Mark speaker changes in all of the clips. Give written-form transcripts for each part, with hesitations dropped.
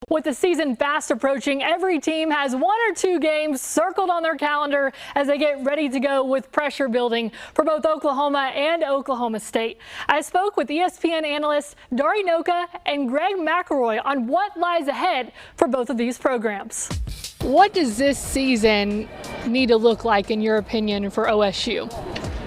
Speaker 1: With the season fast approaching, every team has 1 or 2 games circled on their calendar as they get ready to go, with pressure building for both Oklahoma and Oklahoma State. I spoke with ESPN analysts Dari Nowkhah and Greg McElroy on what lies ahead for both of these programs. What does this season need to look like, in your opinion, for OSU?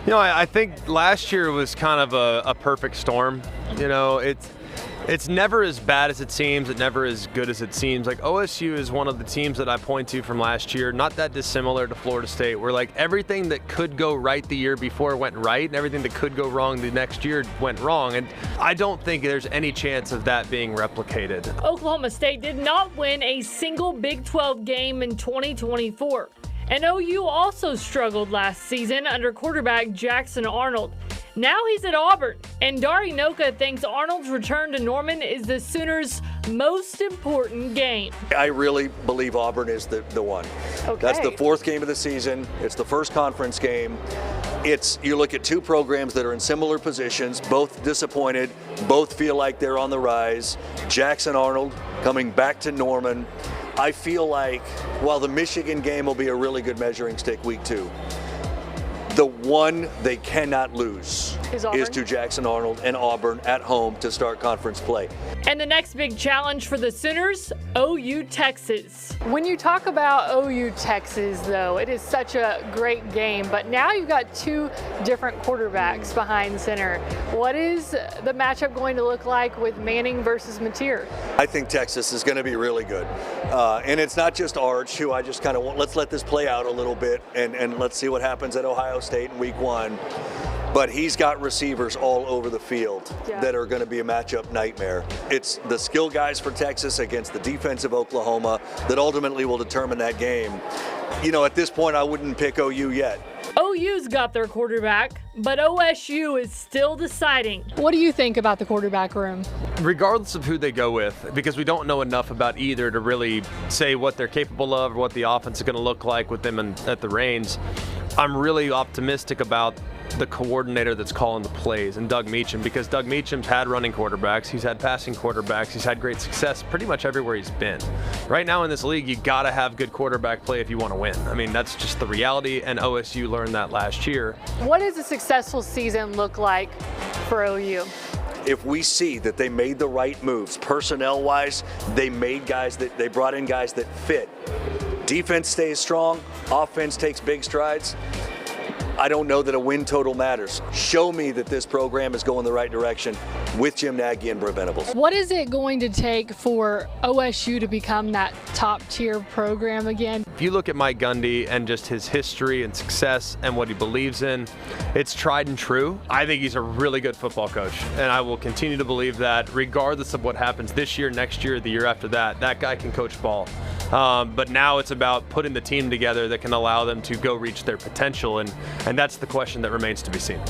Speaker 2: You know, I think last year was kind of a perfect storm. You know, it's never as bad as it seems. It's never as good as it seems. Like, OSU is one of the teams that I point to from last year, not that dissimilar to Florida State, where like everything that could go right the year before went right, and everything that could go wrong the next year went wrong. And I don't think there's any chance of that being replicated.
Speaker 1: Oklahoma State did not win a single Big 12 game in 2024. And OU also struggled last season under quarterback Jackson Arnold. Now he's at Auburn, and Dari Nowkhah thinks Arnold's return to Norman is the Sooners' most important game.
Speaker 3: I really believe Auburn is the one.
Speaker 1: Okay.
Speaker 3: That's the 4th game of the season. It's the first conference game. You look at 2 programs that are in similar positions, both disappointed, both feel like they're on the rise. Jackson Arnold coming back to Norman. I feel like while the Michigan game will be a really good measuring stick week 2, the one they cannot lose is to Jackson Arnold and Auburn at home to start conference play.
Speaker 1: And the next big challenge for the Sooners, OU Texas. When you talk about OU Texas, though, it is such a great game, but now you've got 2 different quarterbacks behind center. What is the matchup going to look like with Manning versus Mateer?
Speaker 3: I think Texas is going to be really good. And it's not just Arch, who I just kind of want, let's let this play out a little bit and let's see what happens at Ohio State in week 1. But he's got receivers all over the field that are going to be a matchup nightmare. It's the skill guys for Texas against the defense of Oklahoma that ultimately will determine that game. You know, at this point, I wouldn't pick OU yet.
Speaker 1: OU's got their quarterback, but OSU is still deciding. What do you think about the quarterback room?
Speaker 2: Regardless of who they go with, because we don't know enough about either to really say what they're capable of or what the offense is going to look like with them at the reins, I'm really optimistic about the coordinator that's calling the plays, and Doug Meacham, because Doug Meacham's had running quarterbacks, he's had passing quarterbacks, he's had great success pretty much everywhere he's been. Right now in this league, you gotta have good quarterback play if you want to win. I mean, that's just the reality, and OSU learned that last year.
Speaker 1: What does a successful season look like for OU?
Speaker 3: If we see that they made the right moves, personnel-wise, they brought in guys that fit. Defense stays strong, offense takes big strides. I don't know that a win total matters. Show me that this program is going the right direction with Jim Nagy and Brent Venables.
Speaker 1: What is it going to take for OSU to become that top-tier program again?
Speaker 2: If you look at Mike Gundy and just his history and success and what he believes in, it's tried and true. I think he's a really good football coach, and I will continue to believe that regardless of what happens this year, next year, the year after that, that guy can coach ball. But now it's about putting the team together that can allow them to go reach their potential, and that's the question that remains to be seen.